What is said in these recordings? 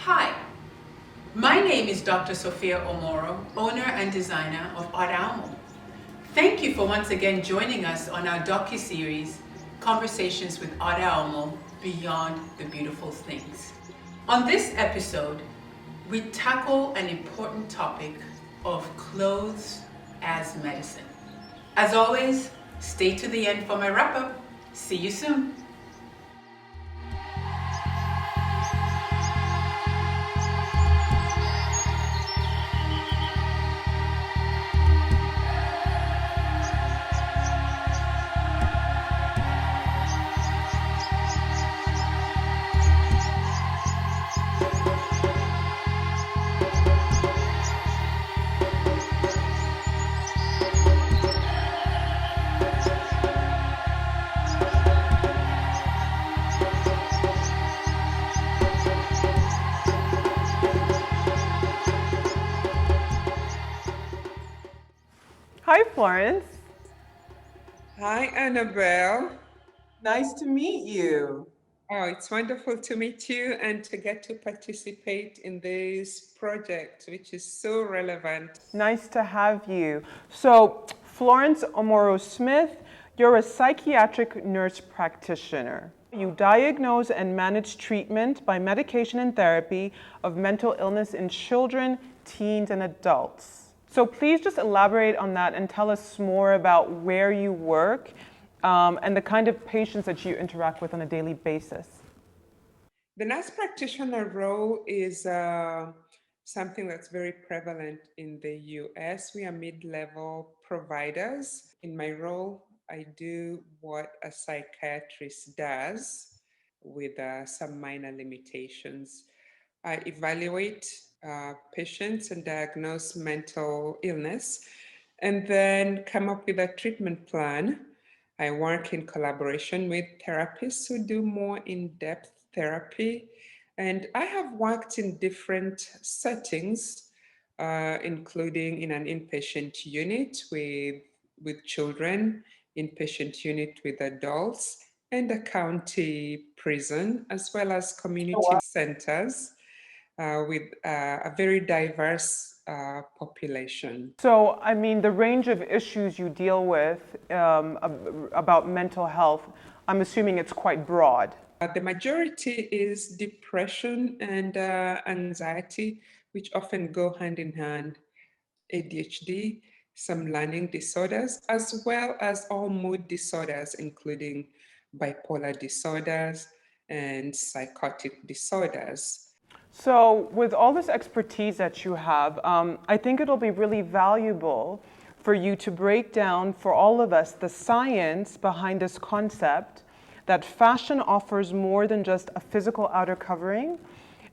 Hi, my name is Dr. Sophia Omoro, owner and designer of Art Almo. Thank you for once again joining us on our docu-series, Conversations with Art Almo, Beyond the Beautiful Things. On this episode, we tackle an important topic of clothes as medicine. As always, stay to the end for my wrap-up. See you soon. Hi, Florence. Hi, Annabel. Nice to meet you. Oh, it's wonderful to meet you and to get to participate in this project, which is so relevant. Nice to have you. So, Florence Omoro Smith, you're a psychiatric nurse practitioner. You diagnose and manage treatment by medication and therapy of mental illness in children, teens, and adults. So, please just elaborate on that and tell us more about where you work and the kind of patients that you interact with on a daily basis. The nurse practitioner role is something that's very prevalent in the US. We are mid level providers. In my role, I do what a psychiatrist does with some minor limitations. I evaluate patients and diagnose mental illness and then come up with a treatment plan. I work in collaboration with therapists who do more in depth therapy. And I have worked in different settings, including in an inpatient unit with children, inpatient unit with adults, and a county prison, as well as community centers with a very diverse population. So, I mean, the range of issues you deal with about mental health, I'm assuming it's quite broad. The majority is depression and anxiety, which often go hand in hand, ADHD, some learning disorders, as well as all mood disorders, including bipolar disorders and psychotic disorders. So, with all this expertise that you have, I think it'll be really valuable for you to break down for all of us the science behind this concept that fashion offers more than just a physical outer covering,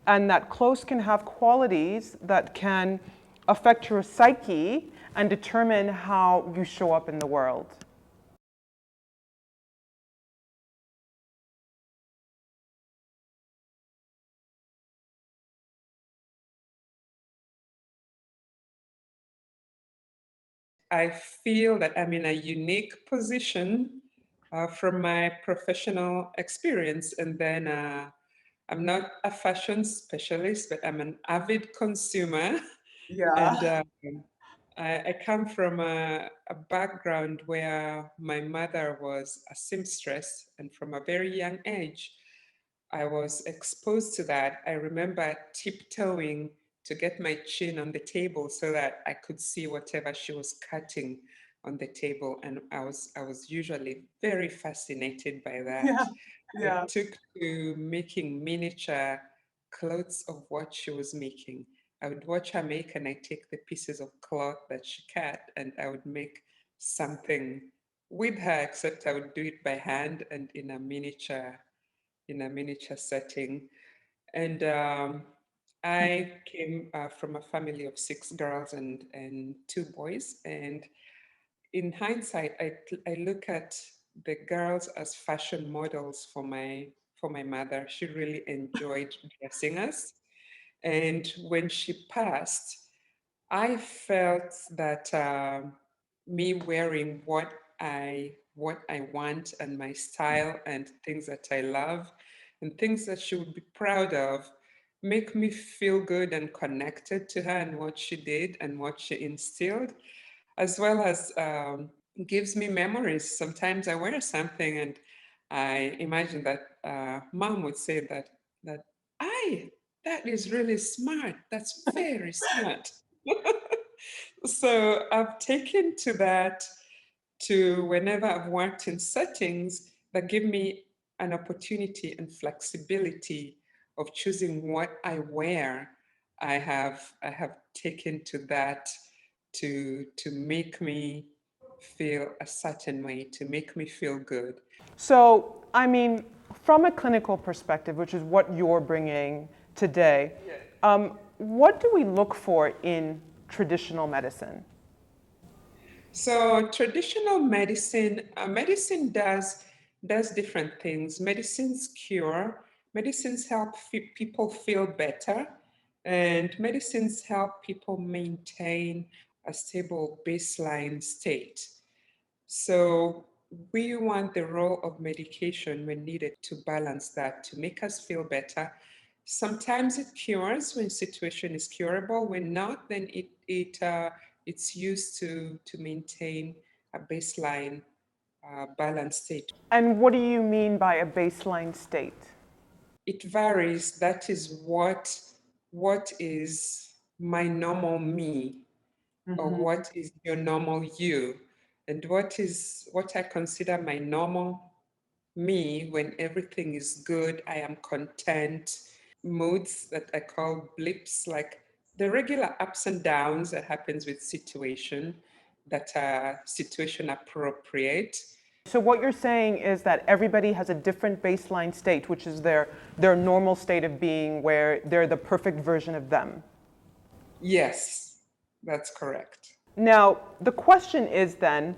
and that clothes can have qualities that can affect your psyche and determine how you show up in the world. I feel that I'm in a unique position from my professional experience. And then I'm not a fashion specialist, but I'm an avid consumer. And Yeah. I come from a background where my mother was a seamstress, and from a very young age, I was exposed to that. I remember tiptoeing to get my chin on the table so that I could see whatever she was cutting on the table. And I was usually very fascinated by that. Yeah. I Yeah. took to making miniature clothes of what she was making. I would watch her make, and I take the pieces of cloth that she cut, and I would make something with her, except I would do it by hand and in a miniature setting. And I came from a family of six girls and two boys. And in hindsight, I look at the girls as fashion models for my mother. She really enjoyed dressing us. And when she passed, I felt that me wearing what I want and my style and things that I love and things that she would be proud of make me feel good and connected to her and what she did and what she instilled, as well as gives me memories. Sometimes I wear something and I imagine that mom would say that I that is really smart. That's very smart. So I've taken to that to whenever I've worked in settings that give me an opportunity and flexibility of choosing what I wear. I have taken to that to make me feel a certain way, to make me feel good. So, I mean, from a clinical perspective, which is what you're bringing today, what do we look for in traditional medicine? So traditional medicine, medicine does different things. Medicines cure, medicines help people feel better, and medicines help people maintain a stable baseline state. So we want the role of medication when needed to balance that, to make us feel better. Sometimes it cures when situation is curable. When not, then it's used to maintain a baseline balanced state. And what do you mean by a baseline state? It varies. That is what is my normal me, or what is your normal you, and what I consider my normal me when everything is good, I am content. Moods that I call blips, like the regular ups and downs that happens with situation that are situation appropriate. So what you're saying is that everybody has a different baseline state, which is their normal state of being where they're the perfect version of them. Yes, that's correct. Now, the question is then,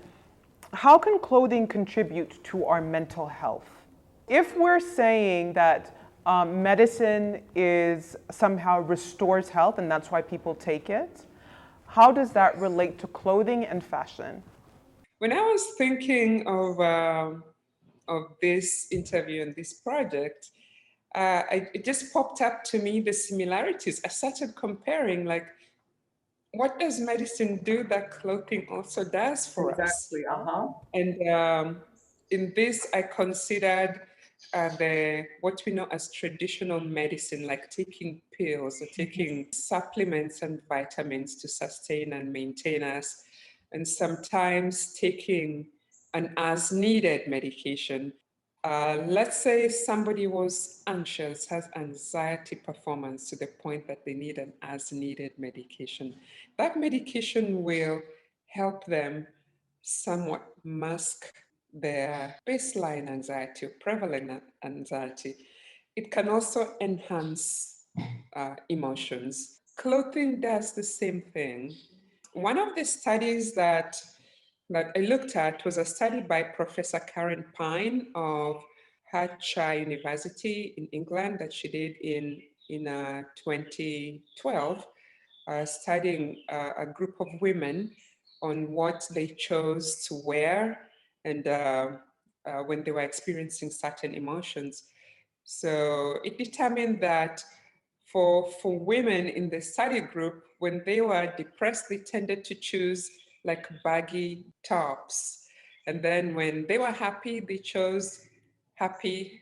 how can clothing contribute to our mental health? If we're saying that medicine is somehow restores health and that's why people take it, how does that relate to clothing and fashion? When I was thinking of this interview and this project, it just popped up to me the similarities. I started comparing, like, what does medicine do that clothing also does for us? Exactly. Uh-huh. And in this, I considered the what we know as traditional medicine, like taking pills or taking supplements and vitamins to sustain and maintain us, and sometimes taking an as-needed medication. Let's say somebody was anxious, has anxiety performance to the point that they need an as-needed medication. That medication will help them somewhat mask their baseline anxiety or prevalent anxiety. It can also enhance emotions. Clothing does the same thing. One of the studies that I looked at was a study by Professor Karen Pine of Hertfordshire University in England that she did in 2012, studying a group of women on what they chose to wear and when they were experiencing certain emotions. So it determined that for women in the study group, when they were depressed, they tended to choose like baggy tops. And then when they were happy, they chose happy,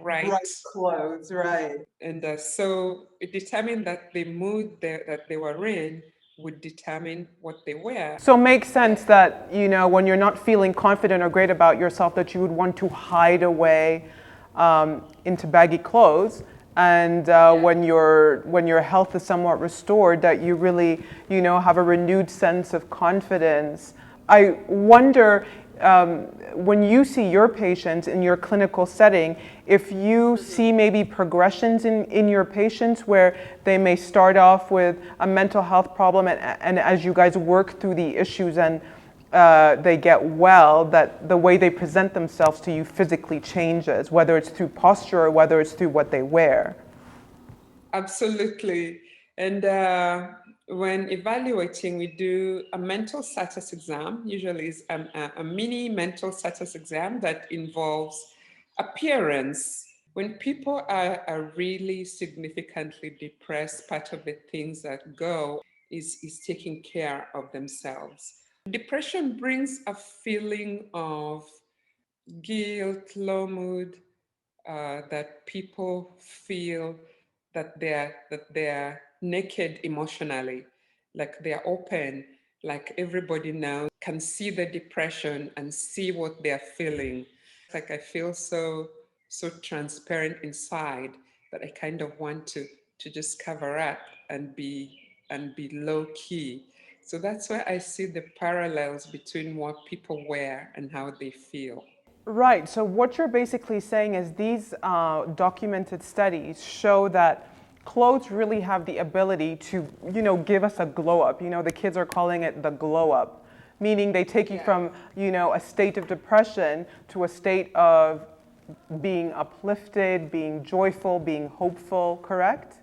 bright clothes, right. and so it determined that the mood that they were in would determine what they wear. So it makes sense that, you know, when you're not feeling confident or great about yourself, that you would want to hide away into baggy clothes. And when your health is somewhat restored, that you really, you know, have a renewed sense of confidence. I wonder, when you see your patients in your clinical setting, if you see maybe progressions in your patients where they may start off with a mental health problem and as you guys work through the issues and they get well, that the way they present themselves to you physically changes, whether it's through posture or whether it's through what they wear. Absolutely. And when evaluating, we do a mental status exam. Usually it's a mini mental status exam that involves appearance, When people are really significantly depressed, part of the things that go is taking care of themselves. Depression brings a feeling of guilt, low mood, that people feel that they're naked emotionally, like they're open, like everybody now can see the depression and see what they're feeling. Like I feel so transparent inside that I kind of want to just cover up and be low key. So that's why I see the parallels between what people wear and how they feel. Right. So what you're basically saying is these documented studies show that clothes really have the ability to, give us a glow up. The kids are calling it the glow up, meaning they take you from, a state of depression to a state of being uplifted, being joyful, being hopeful, correct?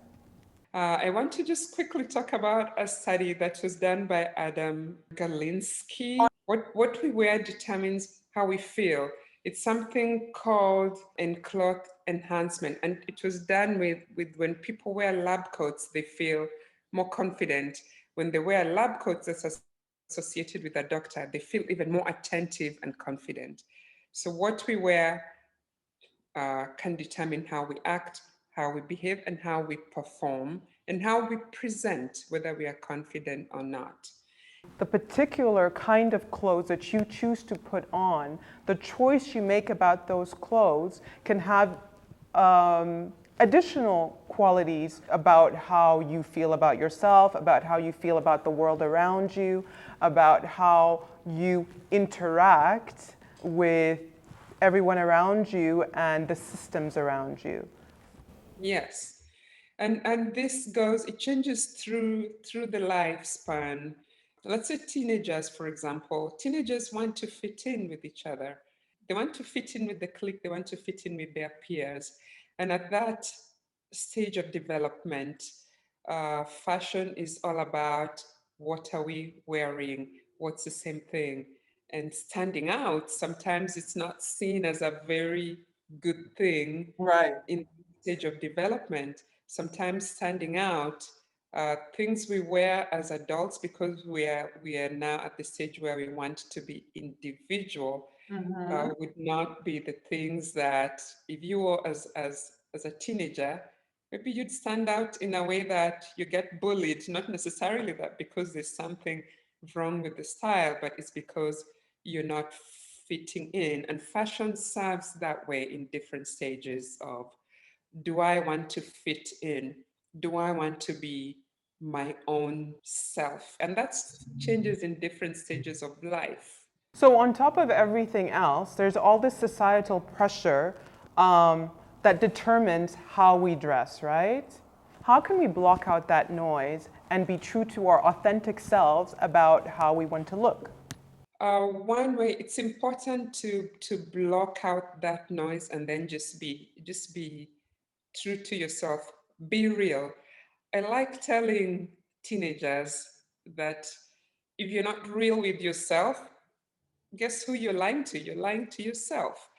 I want to just quickly talk about a study that was done by Adam Galinsky. What we wear determines how we feel. It's something called encloth enhancement, and it was done with when people wear lab coats, they feel more confident. When they wear lab coats that's associated with a doctor, they feel even more attentive and confident. So what we wear can determine how we act, how we behave, and how we perform, and how we present, whether we are confident or not. The particular kind of clothes that you choose to put on, the choice you make about those clothes can have additional qualities about how you feel about yourself, about how you feel about the world around you, about how you interact with everyone around you and the systems around you. Yes. And this goes, it changes through the lifespan. Let's say teenagers, for example. Teenagers want to fit in with each other. They want to fit in with the clique, they want to fit in with their peers. And at that stage of development, fashion is all about what are we wearing, what's the same thing. And standing out, sometimes it's not seen as a very good thing Right. in stage of development. Sometimes standing out, things we wear as adults because we are now at the stage where we want to be individual, would not be the things that if you were as a teenager, maybe you'd stand out in a way that you get bullied, not necessarily that because there's something wrong with the style, but it's because you're not fitting in. And fashion serves that way in different stages of, do I want to fit in? Do I want to be my own self? And that's changes in different stages of life. So, on top of everything else, there's all this societal pressure that determines how we dress, right? How can we block out that noise and be true to our authentic selves about how we want to look? One way, it's important to block out that noise and then just be true to yourself. Be real. I like telling teenagers that if you're not real with yourself, guess who you're lying to? You're lying to yourself.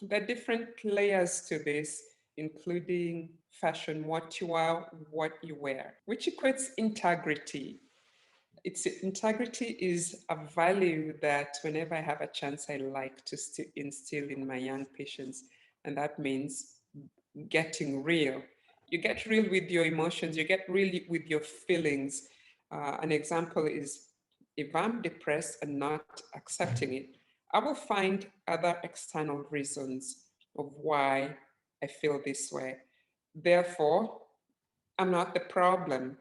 There are different layers to this, including fashion, what you are, what you wear, which equates integrity. Integrity is a value that whenever I have a chance, I like to instill in my young patients. And that means getting real. You get real with your emotions, you get real with your feelings. An example is if I'm depressed and not accepting it, I will find other external reasons of why I feel this way. Therefore, I'm not the problem.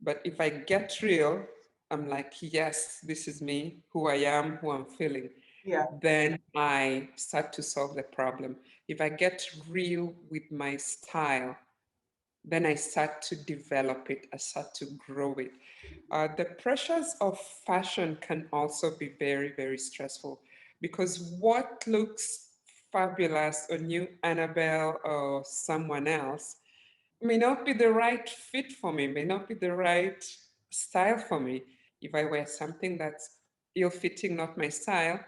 But if I get real, I'm like, yes, this is me, who I am, who I'm feeling. Yeah. Then I start to solve the problem. If I get real with my style, then I start to develop it, I start to grow it. The pressures of fashion can also be very, very stressful because what looks fabulous on you, Annabel, or someone else, may not be the right fit for me, may not be the right style for me. If I wear something that's ill-fitting, not my style,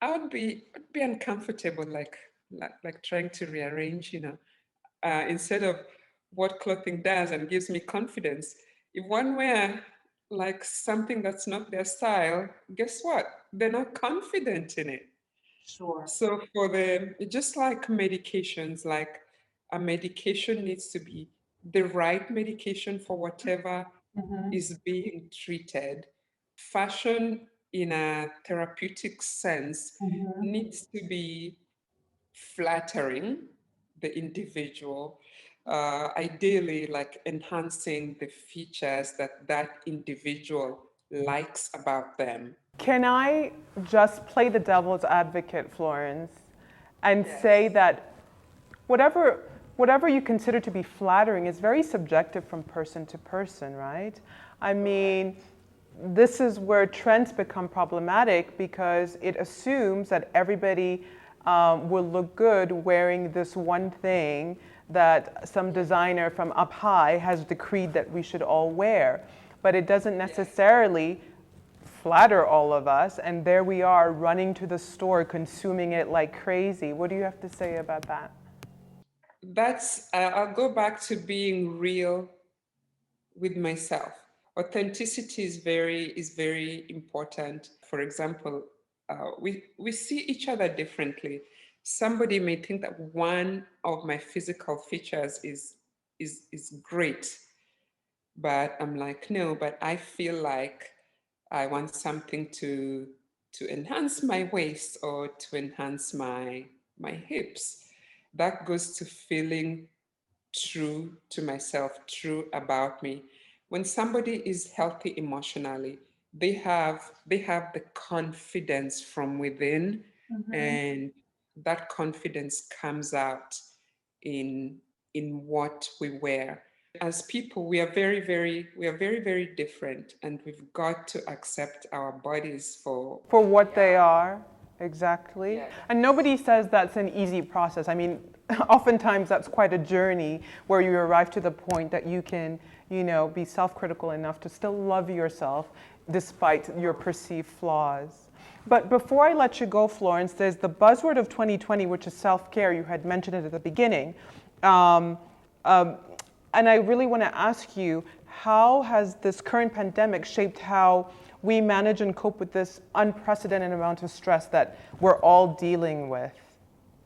I would be uncomfortable, like trying to rearrange, instead of what clothing does and gives me confidence. If one wear like something that's not their style, guess what? They're not confident in it. Sure. So for the, just like medications, like a medication needs to be the right medication for whatever is being treated. Fashion in a therapeutic sense needs to be flattering the individual, ideally like enhancing the features that that individual likes about them. Can I just play the devil's advocate, Florence, and say that whatever whatever you consider to be flattering is very subjective from person to person, right? I mean, this is where trends become problematic because it assumes that everybody will look good wearing this one thing that some designer from up high has decreed that we should all wear. But it doesn't necessarily flatter all of us, and there we are running to the store consuming it like crazy. What do you have to say about that? That's, I'll go back to being real with myself. Authenticity is very important. For example, we see each other differently. Somebody may think that one of my physical features is great, but I'm like, no, but I feel like I want something to enhance my waist or to enhance my hips. That goes to feeling true to myself, true about me. When somebody is healthy emotionally, they have the confidence from within, and that confidence comes out in what we wear. As people, we are very different, and we've got to accept our bodies For what they are, exactly. Yeah. And nobody says that's an easy process. I mean, oftentimes that's quite a journey where you arrive to the point that you can, be self-critical enough to still love yourself despite your perceived flaws. But before I let you go, Florence, there's the buzzword of 2020, which is self-care. You had mentioned it at the beginning. Um, um, and I really want to ask you, how has this current pandemic shaped how we manage and cope with this unprecedented amount of stress that we're all dealing with?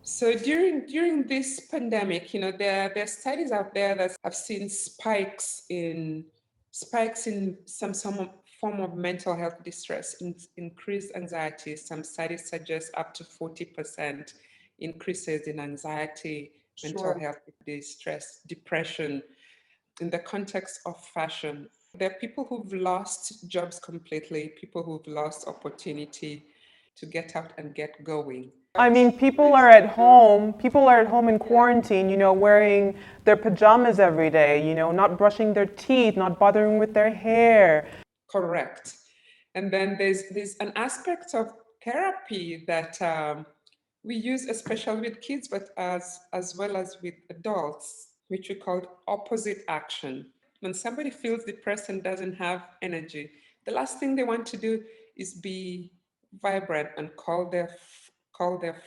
So during this pandemic, there are studies out there that have seen spikes in some form of mental health distress, increased anxiety. Some studies suggest up to 40% increases in anxiety, mental health distress, depression. In the context of fashion, there are people who've lost jobs completely, people who've lost opportunity to get out and get going. I mean, people are at home in quarantine, wearing their pajamas every day, not brushing their teeth, not bothering with their hair. Correct. And then there's an aspect of therapy that we use, especially with kids, but as well as with adults, which we call opposite action. When somebody feels depressed and doesn't have energy, the last thing they want to do is be vibrant and call their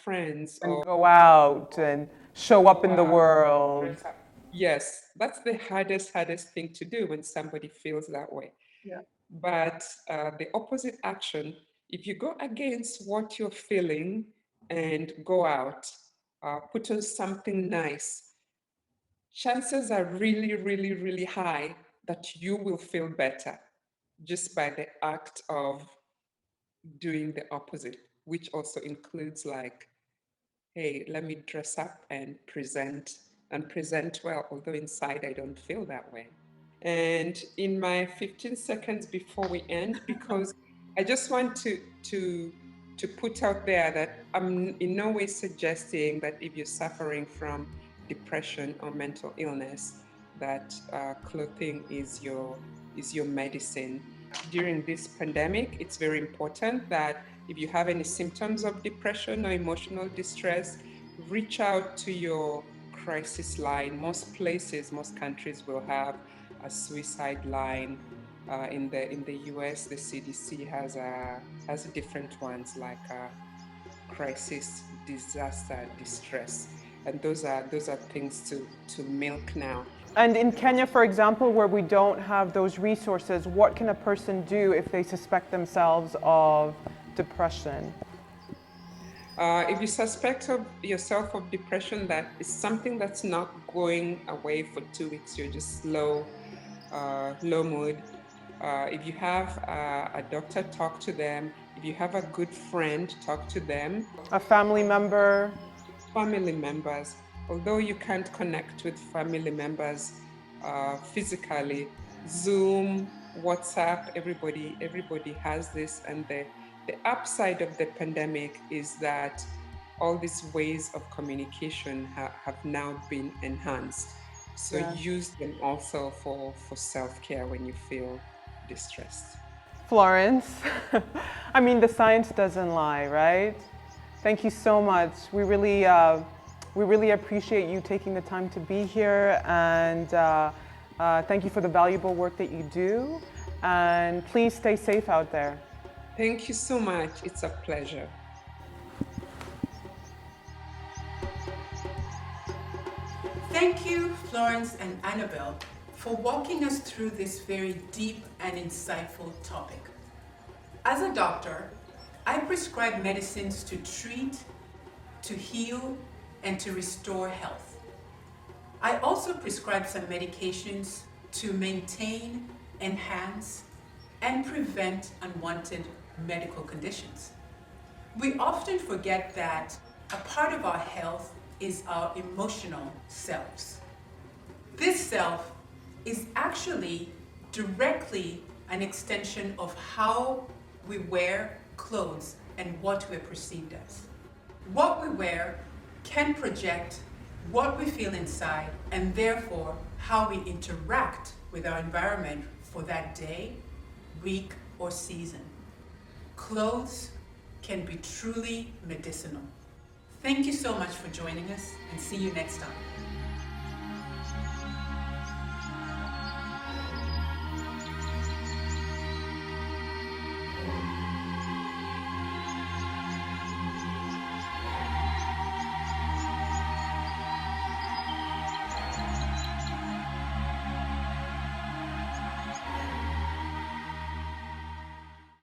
friends And or go out and show up in the world. yes, that's the hardest thing to do when somebody feels that way. Yeah. But the opposite action, if you go against what you're feeling and go out, put on something nice, chances are really, really, really high that you will feel better just by the act of doing the opposite, which also includes like, hey, let me dress up and present well, although inside I don't feel that way. And in my 15 seconds before we end, because I just want to put out there that I'm in no way suggesting that if you're suffering from depression or mental illness, that clothing is your medicine. During this pandemic, it's very important that if you have any symptoms of depression or emotional distress, reach out to your crisis line. Most places, most countries will have a suicide line. In the US, the CDC has different ones like crisis, disaster, distress. And those are things to milk now. And in Kenya, for example, where we don't have those resources, what can a person do if they suspect themselves of depression? If you suspect of yourself of depression, that is something that's not going away for 2 weeks, you're just low mood. If you have a doctor, talk to them. If you have a good friend, talk to them. A family member? Family members, although you can't connect with family members physically, Zoom, WhatsApp, everybody has this. And the upside of the pandemic is that all these ways of communication have now been enhanced. So use them also for self-care when you feel distressed. Florence, I mean, the science doesn't lie, right? Thank you so much. We really appreciate you taking the time to be here, and thank you for the valuable work that you do. And please stay safe out there. Thank you so much. It's a pleasure. Thank you, Florence and Annabel, for walking us through this very deep and insightful topic. As a doctor, I prescribe medicines to treat, to heal, and to restore health. I also prescribe some medications to maintain, enhance, and prevent unwanted medical conditions. We often forget that a part of our health is our emotional selves. This self is actually directly an extension of how we wear clothes and what we're perceived as. What we wear can project what we feel inside, and therefore how we interact with our environment for that day, week, or season. Clothes can be truly medicinal. Thank you so much for joining us, and see you next time.